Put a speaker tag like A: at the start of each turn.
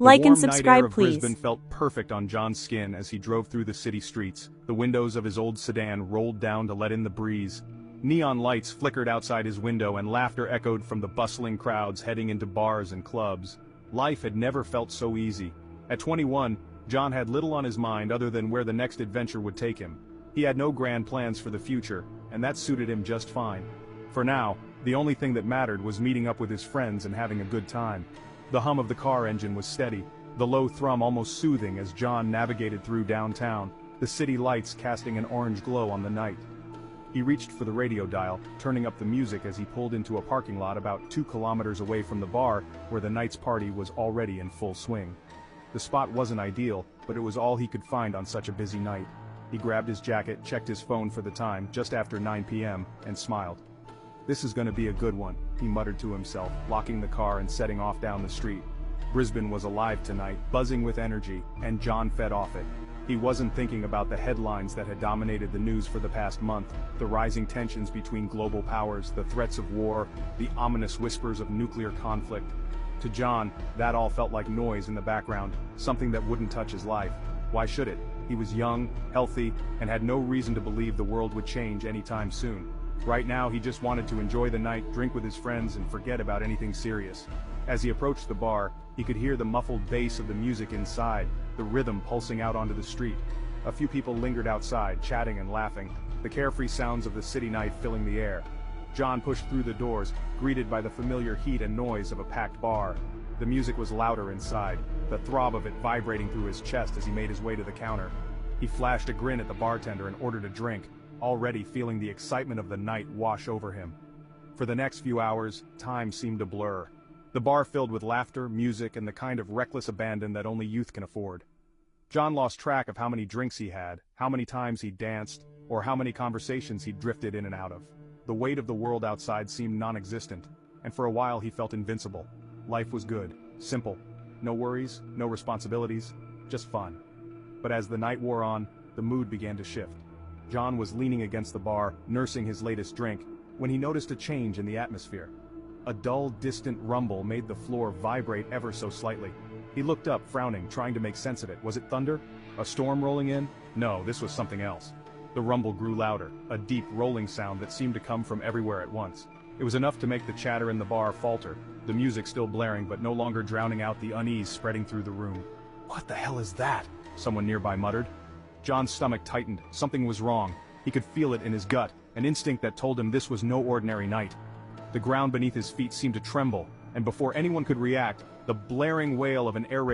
A: The
B: Like and
A: warm night air
B: subscribe,
A: of
B: please.
A: Brisbane felt perfect on John's skin as he drove through the city streets. The windows of his old sedan rolled down to let in the breeze. Neon lights flickered outside his window and laughter echoed from the bustling crowds heading into bars and clubs. Life had never felt so easy. At 21, John had little on his mind other than where the next adventure would take him. He had no grand plans for the future, and that suited him just fine. For now, the only thing that mattered was meeting up with his friends and having a good time. The hum of the car engine was steady, the low thrum almost soothing as John navigated through downtown, the city lights casting an orange glow on the night. He reached for the radio dial, turning up the music as he pulled into a parking lot about 2 kilometers away from the bar where the night's party was already in full swing. The spot wasn't ideal, but it was all he could find on such a busy night. He grabbed his jacket, checked his phone for the time, just after 9 p.m., and smiled. "This is gonna be a good one," he muttered to himself, locking the car and setting off down the street. Brisbane was alive tonight, buzzing with energy, and John fed off it. He wasn't thinking about the headlines that had dominated the news for the past month, the rising tensions between global powers, the threats of war, the ominous whispers of nuclear conflict. To John, that all felt like noise in the background, something that wouldn't touch his life. Why should it? He was young, healthy, and had no reason to believe the world would change anytime soon. Right now he just wanted to enjoy the night, drink with his friends, and forget about anything serious. As he approached the bar, he could hear the muffled bass of the music inside, the rhythm pulsing out onto the street. A few people lingered outside, chatting and laughing, the carefree sounds of the city night filling the air. John pushed through the doors, greeted by the familiar heat and noise of a packed bar. The music was louder inside, the throb of it vibrating through his chest as he made his way to the counter. He flashed a grin at the bartender and ordered a drink, already feeling the excitement of the night wash over him. For the next few hours, time seemed to blur. The bar filled with laughter, music, and the kind of reckless abandon that only youth can afford. John lost track of how many drinks he had, how many times he danced, or how many conversations he drifted in and out of. The weight of the world outside seemed non-existent, and for a while he felt invincible. Life was good, simple. No worries, no responsibilities, just fun. But as the night wore on, the mood began to shift. John was leaning against the bar, nursing his latest drink, when he noticed a change in the atmosphere. A dull, distant rumble made the floor vibrate ever so slightly. He looked up, frowning, trying to make sense of it. Was it thunder? A storm rolling in? No, this was something else. The rumble grew louder, a deep, rolling sound that seemed to come from everywhere at once. It was enough to make the chatter in the bar falter, the music still blaring but no longer drowning out the unease spreading through the room. "What the hell is that?" someone nearby muttered. John's stomach tightened. Something was wrong. He could feel it in his gut, an instinct that told him this was no ordinary night. The ground beneath his feet seemed to tremble, and before anyone could react, the blaring wail of an air raid